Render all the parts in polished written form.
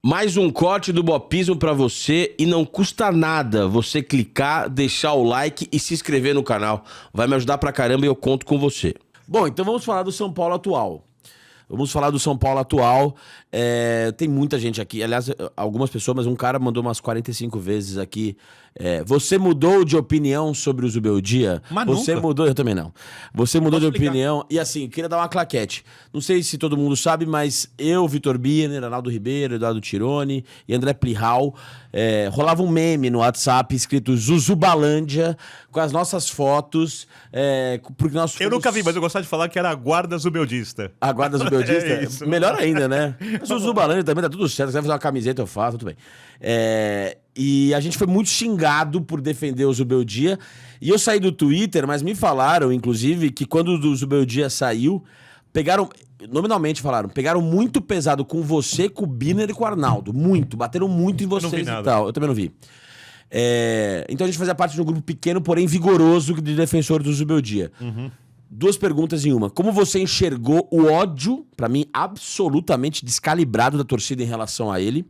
Mais um corte do Bopismo pra você e não custa nada você clicar, deixar o like e se inscrever no canal. Vai me ajudar pra caramba e eu conto com você. Bom, então vamos falar do São Paulo atual. Tem muita gente aqui, aliás, algumas pessoas, mas um cara mandou umas 45 vezes aqui. Você mudou de opinião sobre o Zubeldia? Mas você nunca. mudou, eu também não. Você mudou de Posso explicar? opinião. E assim, queria dar uma claquete. Não sei se todo mundo sabe, mas eu, Vitor Birner, Arnaldo Ribeiro, Eduardo Tironi e André Plihal, rolava um meme no WhatsApp escrito Zuzubalândia, com as nossas fotos. Porque nós Eu nunca vi, mas eu gostava de falar que era a guarda zubeldista. A guarda Zubeldista? É isso. Melhor ainda, né? Zuzubalândia também tá tudo certo. Se quiser fazer uma camiseta, eu faço, tudo bem. E a gente foi muito xingado por defender o Zubeldia. E eu saí do Twitter, mas me falaram, inclusive, que quando o Zubeldia saiu, nominalmente falaram, pegaram muito pesado com você, com o Birner e com o Arnaldo. Muito, bateram muito em vocês vi e nada. tal. Eu também não vi. Então a gente fazia parte de um grupo pequeno, porém vigoroso, de defensores do Zubeldia. Duas perguntas em uma. Como você enxergou o ódio, pra mim, absolutamente descalibrado da torcida em relação a ele?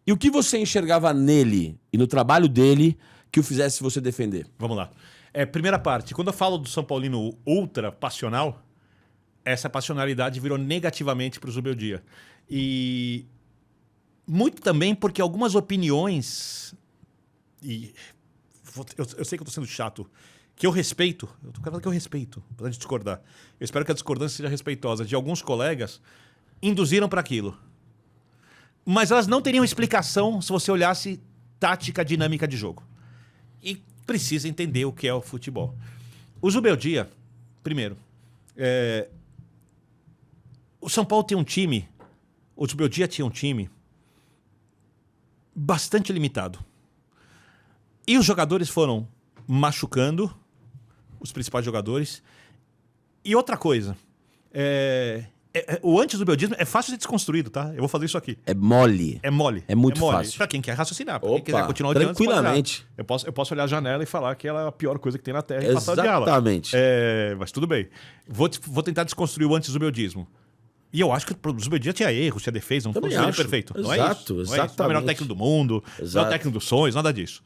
E o que você enxergava nele e no trabalho dele que o fizesse você defender? Vamos lá. Primeira parte. Quando eu falo do São Paulino ultra passional, essa passionalidade virou negativamente para o Zubeldia. E muito também porque algumas opiniões... E eu sei que eu tô sendo chato, que eu respeito, eu tô falando que eu respeito, pra gente discordar. Eu espero que a discordância seja respeitosa. De alguns colegas, induziram para aquilo. Mas elas não teriam explicação se você olhasse tática, dinâmica de jogo. E precisa entender o que é o futebol. O Zubeldia, primeiro, o São Paulo tem um time, o Zubeldia tinha um time bastante limitado. E os jogadores foram machucando, os principais jogadores. E outra coisa, o anti-zubeldismo é fácil de ser desconstruído, tá? Eu vou fazer isso aqui. É mole. É mole. É muito fácil. Pra quem quer raciocinar, pra Opa, quem quiser continuar odiando, você pode tranquilamente. olhar. Eu posso olhar a janela e falar que ela é a pior coisa que tem na Terra e passar odiá-la. Exatamente. Mas tudo bem. Vou tentar desconstruir o anti-zubeldismo. E eu acho que o Zubeldia tinha erros, tinha defeitos, não Também foi acho. perfeito. Não é Exato, isso. Não é isso. exatamente. Não é o melhor técnico do mundo, não é Exato. o técnico dos sonhos, nada disso.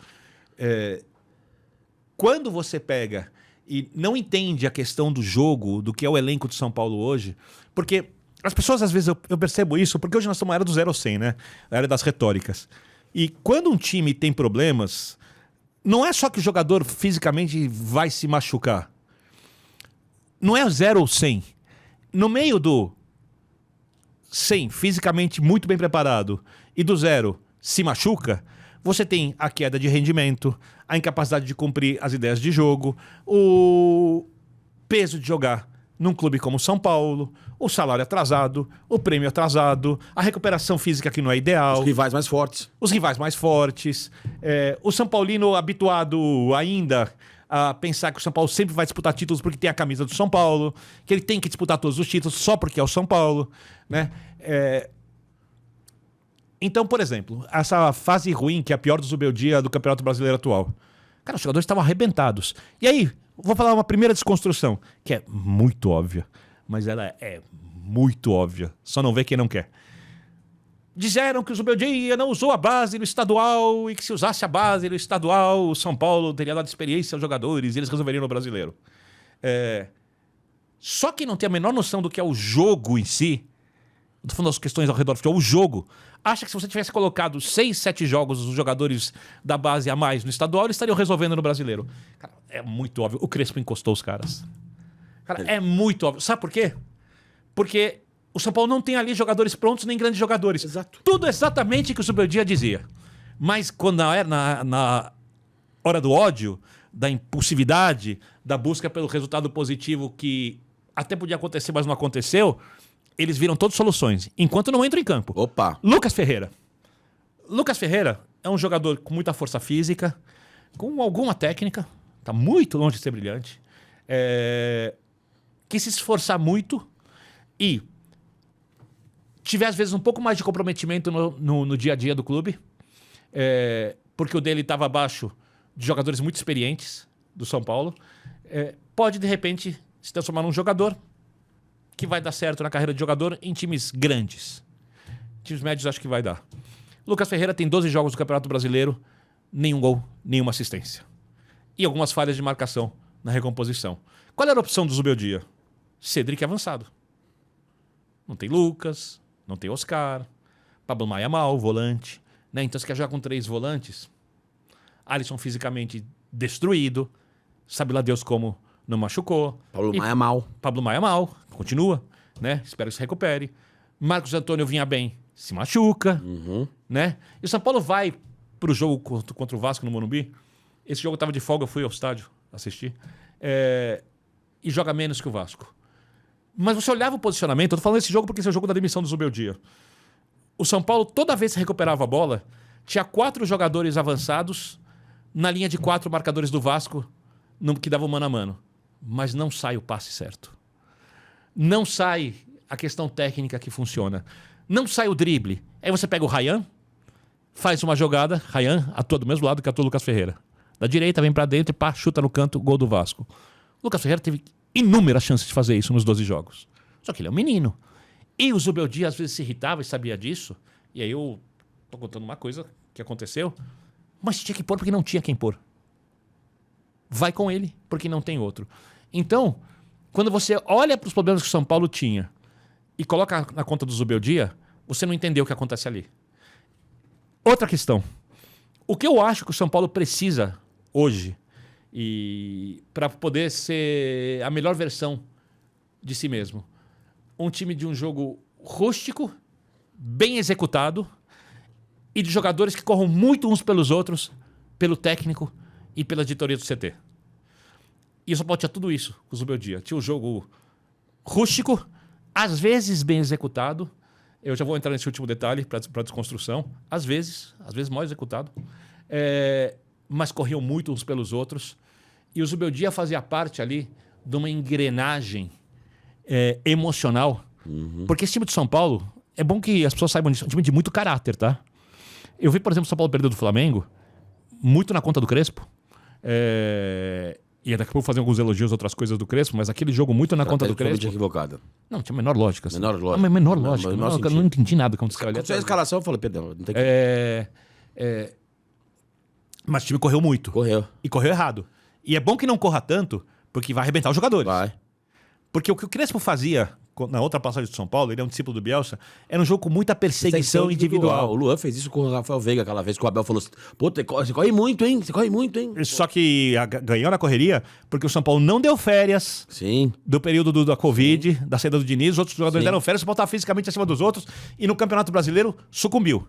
Quando você pega e não entende a questão do jogo, do que é o elenco de São Paulo hoje, porque as pessoas, às vezes, eu percebo isso, porque hoje nós estamos na era do 0 ao 100, né? Na era das retóricas. E quando um time tem problemas, não é só que o jogador fisicamente vai se machucar. Não é 0 ou 100. No meio do 100, fisicamente muito bem preparado, e do 0 se machuca, você tem a queda de rendimento, a incapacidade de cumprir as ideias de jogo, o peso de jogar num clube como São Paulo, o salário atrasado, o prêmio atrasado, a recuperação física que não é ideal. Os rivais mais fortes. Os rivais mais fortes, o São Paulino habituado ainda a pensar que o São Paulo sempre vai disputar títulos porque tem a camisa do São Paulo, que ele tem que disputar todos os títulos só porque é o São Paulo, né? Então, por exemplo, essa fase ruim, que é a pior do Zubeldia do Campeonato Brasileiro atual. Cara, os jogadores estavam arrebentados. E aí, vou falar uma primeira desconstrução, que é muito óbvia, mas ela é muito óbvia. Só não vê quem não quer. Disseram que o Zubeldia não usou a base no estadual e que se usasse a base no estadual, o São Paulo teria dado experiência aos jogadores e eles resolveriam no brasileiro. Só quem não tem a menor noção do que é o jogo em si, não tô falando das questões ao redor do futebol, o jogo, acha que se você tivesse colocado 6, 7 jogos os jogadores da base a mais no estadual, eles estariam resolvendo no brasileiro. Cara, é muito óbvio. O Crespo encostou os caras. Cara, é muito óbvio. Sabe por quê? Porque o São Paulo não tem ali jogadores prontos nem grandes jogadores. Exato. Tudo exatamente o que o Zubeldia dizia. Mas quando na hora do ódio, da impulsividade, da busca pelo resultado positivo que até podia acontecer, mas não aconteceu, eles viram todas soluções, enquanto não entram em campo. Opa. Lucas Ferreira. Lucas Ferreira é um jogador com muita força física, com alguma técnica, tá muito longe de ser brilhante, que se esforçar muito e tiver, às vezes, um pouco mais de comprometimento no dia a dia do clube, porque o dele estava abaixo de jogadores muito experientes do São Paulo, pode, de repente, se transformar num jogador que vai dar certo na carreira de jogador em times grandes. Times médios acho que vai dar. Lucas Ferreira tem 12 jogos do Campeonato Brasileiro, nenhum gol, nenhuma assistência. E algumas falhas de marcação na recomposição. Qual era a opção do Zubeldia? Cedric avançado. Não tem Lucas, não tem Oscar, Pablo Maia mal, volante. Né? Então você quer jogar com 3 volantes? Alisson fisicamente destruído, sabe lá Deus como não machucou. Pablo Maia mal. Pablo Maia mal, continua, né? Espero que se recupere. Marcos Antônio vinha bem, se machuca, né? E o São Paulo vai pro jogo contra o Vasco no Morumbi. Esse jogo eu tava de folga, eu fui ao estádio assistir. E joga menos que o Vasco. Mas você olhava o posicionamento, eu tô falando desse jogo porque esse é o jogo da demissão do Zubeldia. O São Paulo, toda vez que recuperava a bola, tinha 4 jogadores avançados na linha de 4 marcadores do Vasco que davam mano a mano. Mas não sai o passe certo. Não sai a questão técnica que funciona. Não sai o drible. Aí você pega o Ryan, faz uma jogada, Ryan atua do mesmo lado que atua o Lucas Ferreira. Da direita, vem pra dentro e pá, chuta no canto, gol do Vasco. O Lucas Ferreira teve inúmeras chances de fazer isso nos 12 jogos. Só que ele é um menino. E o Zubeldia às vezes se irritava e sabia disso. E aí eu tô contando uma coisa que aconteceu. Mas tinha que pôr porque não tinha quem pôr. Vai com ele porque não tem outro. Então, quando você olha para os problemas que o São Paulo tinha e coloca na conta do Zubeldia, você não entendeu o que acontece ali. Outra questão. O que eu acho que o São Paulo precisa hoje e para poder ser a melhor versão de si mesmo. Um time de um jogo rústico, bem executado e de jogadores que corram muito uns pelos outros, pelo técnico e pela diretoria do CT. E o São Paulo tinha tudo isso com o Zubeldia. Tinha um jogo rústico, às vezes bem executado. Eu já vou entrar nesse último detalhe para desconstrução. Às vezes mal executado. Mas corriam muito uns pelos outros. E o Zubeldia fazia parte ali de uma engrenagem emocional. Porque esse time do São Paulo, é bom que as pessoas saibam disso, é um time de muito caráter, tá? Eu vi, por exemplo, o São Paulo perder do Flamengo, muito na conta do Crespo. E daqui a pouco fazer alguns elogios, outras coisas do Crespo, mas aquele jogo muito na conta do Crespo. Equivocado. Não, tinha a menor lógica. Assim. Menor lógica. Menor lógica. Eu não entendi nada como Quando a escalação, eu falei, perdão, não tem Mas o time correu muito. Correu. E correu errado. E é bom que não corra tanto, porque vai arrebentar os jogadores. Vai. Porque o que o Crespo fazia na outra passagem do São Paulo, ele é um discípulo do Bielsa, era um jogo com muita perseguição individual. O Luan fez isso com o Rafael Veiga aquela vez que o Abel falou: pô, você corre muito, hein? Você corre muito, hein? Só que ganhou na correria porque o São Paulo não deu férias. Sim. Do período da Covid, da saída do Diniz, os outros jogadores deram férias, o São Paulo estava fisicamente acima dos outros e no Campeonato Brasileiro sucumbiu.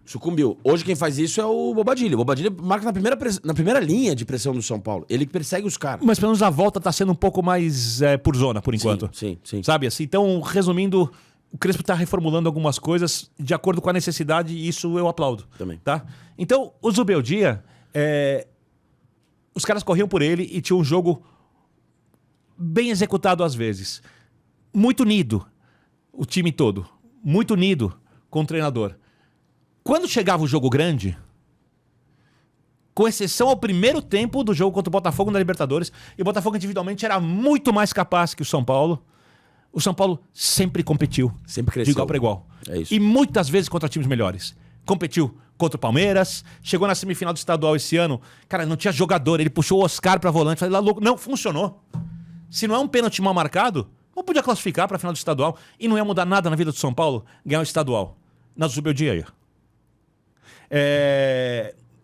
Hoje quem faz isso é o Bobadilha. O Bobadilha marca na primeira linha de pressão do São Paulo. Ele persegue os caras. Mas pelo menos a volta está sendo um pouco mais por zona, por enquanto. Sim. Sabe assim? Então, resumindo, o Crespo está reformulando algumas coisas de acordo com a necessidade e isso eu aplaudo. Também. Tá? Então, o Zubeldia, os caras corriam por ele e tinha um jogo bem executado às vezes. Muito unido, o time todo. Muito unido com o treinador. Quando chegava o jogo grande, com exceção ao primeiro tempo do jogo contra o Botafogo na Libertadores, e o Botafogo individualmente era muito mais capaz que o São Paulo sempre competiu. Sempre cresceu. De igual para igual. É isso. E muitas vezes contra times melhores. Competiu contra o Palmeiras, chegou na semifinal do estadual esse ano, cara, não tinha jogador, ele puxou o Oscar pra volante, falei lá louco, não, funcionou. Se não é um pênalti mal marcado, não podia classificar pra final do estadual e não ia mudar nada na vida do São Paulo ganhar o estadual. Na Zubeldia aí.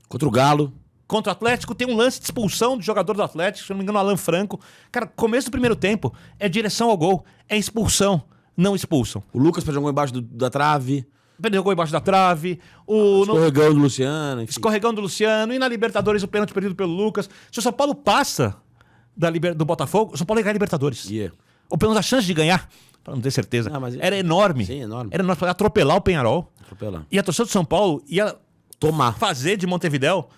Contra o Galo. Contra o Atlético, tem um lance de expulsão do jogador do Atlético, se não me engano, Alan Franco. Cara, começo do primeiro tempo é direção ao gol, é expulsão, não expulsam. O Lucas perdeu um gol embaixo da trave. Perdeu o gol embaixo da trave. Escorregão do Luciano. Enfim. Escorregão do Luciano. E na Libertadores o pênalti perdido pelo Lucas. Se o São Paulo passa do Botafogo, o São Paulo ia ganhar a Libertadores. Ou pelo menos a chance de ganhar, para não ter certeza, era enorme. Sim, enorme. Era enorme. Para atropelar o Penharol. Atropelar. E a torcida do São Paulo ia tomar. Fazer de Montevidéu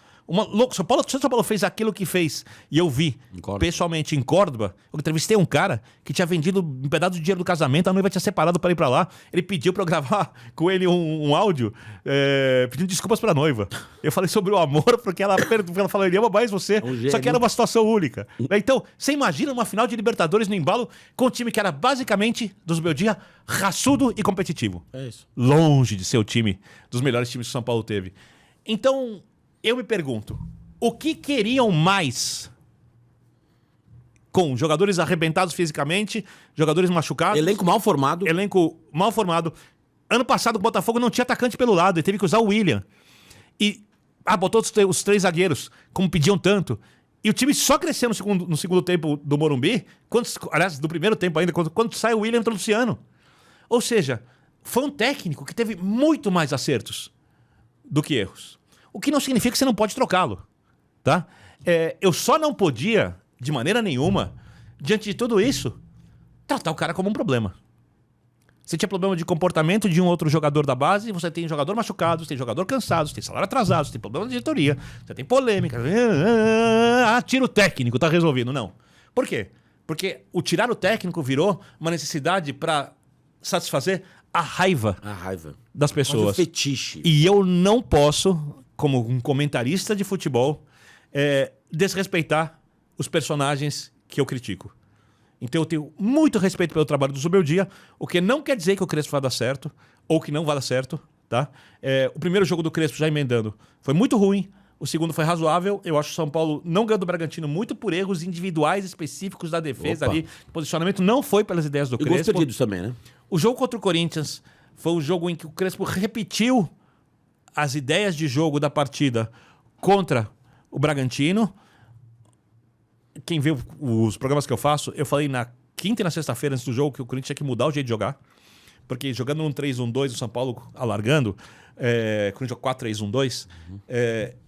São Paulo fez aquilo que fez, e eu vi pessoalmente em Córdoba. Eu entrevistei um cara que tinha vendido um pedaço de dinheiro do casamento, a noiva tinha separado para ir para lá. Ele pediu para eu gravar com ele um áudio pedindo desculpas para a noiva. Eu falei sobre o amor, porque ela falou, ele ama mais você. Só que era uma situação única. Então, você imagina uma final de Libertadores no embalo com um time que era basicamente, dos meus dias, raçudo e competitivo. É isso. Longe de ser o time dos melhores times que o São Paulo teve. Então, eu me pergunto, o que queriam mais com jogadores arrebentados fisicamente, jogadores machucados? Elenco mal formado. Elenco mal formado. Ano passado o Botafogo não tinha atacante pelo lado e teve que usar o William. E botou os 3 zagueiros, como pediam tanto. E o time só cresceu no segundo tempo do Morumbi, aliás, no primeiro tempo ainda, quando sai o William, entra o Luciano. Ou seja, foi um técnico que teve muito mais acertos do que erros. O que não significa que você não pode trocá-lo, tá? Eu só não podia, de maneira nenhuma, diante de tudo isso, tratar o cara como um problema. Você tinha problema de comportamento de um outro jogador da base, você tem jogador machucado, você tem jogador cansado, você tem salário atrasado, você tem problema de diretoria, você tem polêmica. Tira o técnico, tá resolvido. Não. Por quê? Porque o tirar o técnico virou uma necessidade para satisfazer a raiva das pessoas. Quase um fetiche. E eu não posso, como um comentarista de futebol, desrespeitar os personagens que eu critico. Então eu tenho muito respeito pelo trabalho do Zubeldia, o que não quer dizer que o Crespo vai dar certo, ou que não vai dar certo, tá? O primeiro jogo do Crespo, já emendando, foi muito ruim, o segundo foi razoável. Eu acho que o São Paulo não ganhou do Bragantino muito por erros individuais específicos da defesa ali. O posicionamento não foi pelas ideias do Crespo. E gols perdidos também, né? O jogo contra o Corinthians foi um jogo em que o Crespo repetiu as ideias de jogo da partida contra o Bragantino. Quem vê os programas que eu faço, eu falei na quinta e na sexta-feira antes do jogo que o Corinthians tinha que mudar o jeito de jogar. Porque jogando num 3-1-2, o São Paulo alargando, Corinthians 4-3-1-2,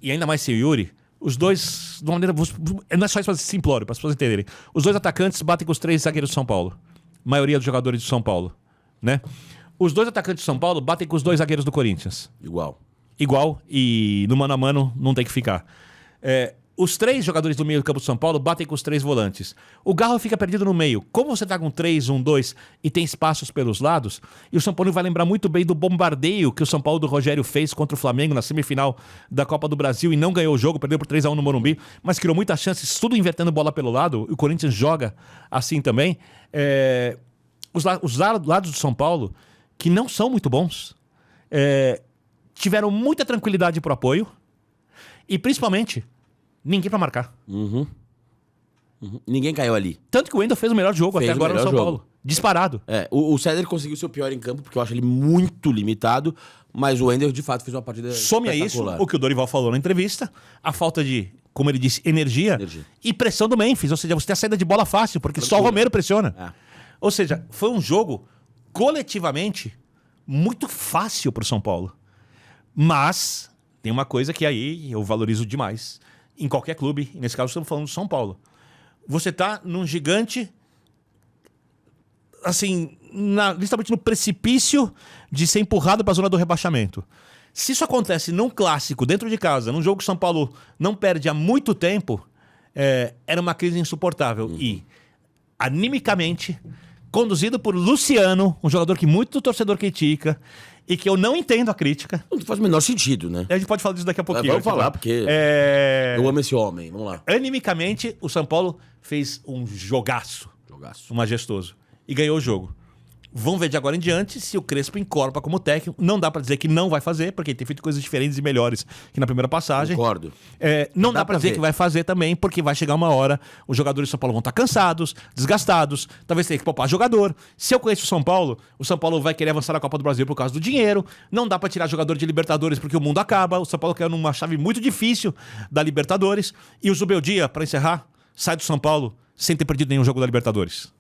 e ainda mais sem o Yuri, os dois, de uma maneira. Não é só isso para simplório, para as pessoas entenderem. Os 2 atacantes batem com os 3 zagueiros do São Paulo. Maioria dos jogadores do São Paulo, né? Os 2 atacantes do São Paulo batem com os 2 zagueiros do Corinthians. Igual, e no mano a mano não tem que ficar. Os 3 jogadores do meio do campo do São Paulo batem com os 3 volantes. O Garro fica perdido no meio. Como você tá com 3-1-2 e tem espaços pelos lados, e o São Paulo vai lembrar muito bem do bombardeio que o São Paulo do Rogério fez contra o Flamengo na semifinal da Copa do Brasil e não ganhou o jogo, perdeu por 3-1 no Morumbi, mas criou muitas chances, tudo invertendo bola pelo lado. E o Corinthians joga assim também. Os lados do São Paulo, que não são muito bons, tiveram muita tranquilidade pro apoio e, principalmente, ninguém pra marcar. Ninguém caiu ali. Tanto que o Wendel fez o melhor jogo até agora no São Paulo. Disparado. O Céder conseguiu ser o pior em campo, porque eu acho ele muito limitado, mas o Wendel, de fato, fez uma partida Some a isso o que o Dorival falou na entrevista, a falta de, como ele disse, energia. E pressão do Memphis. Ou seja, você tem a saída de bola fácil, porque só o Romero pressiona. Ou seja, foi um jogo, coletivamente, muito fácil pro São Paulo. Mas tem uma coisa que aí eu valorizo demais. Em qualquer clube, e nesse caso estamos falando do São Paulo. Você tá num gigante, assim, literalmente no precipício de ser empurrado para a zona do rebaixamento. Se isso acontece num clássico, dentro de casa, num jogo que o São Paulo não perde há muito tempo, era uma crise insuportável. E, animicamente, conduzido por Luciano, um jogador que muito torcedor critica, e que eu não entendo a crítica. Não faz o menor sentido, né? A gente pode falar disso daqui a pouquinho. Vamos falar, porque eu amo esse homem. Vamos lá. Animicamente, o São Paulo fez um jogaço. Um majestoso. E ganhou o jogo. Vamos ver de agora em diante se o Crespo incorpora como técnico. Não dá pra dizer que não vai fazer, porque ele tem feito coisas diferentes e melhores que na primeira passagem. Concordo. Não dá pra dizer que vai fazer também, porque vai chegar uma hora, os jogadores do São Paulo vão estar cansados, desgastados, talvez tenha que poupar jogador. Se eu conheço o São Paulo vai querer avançar na Copa do Brasil por causa do dinheiro. Não dá pra tirar jogador de Libertadores porque o mundo acaba. O São Paulo caiu numa chave muito difícil da Libertadores. E o Zubeldia, pra encerrar, sai do São Paulo sem ter perdido nenhum jogo da Libertadores.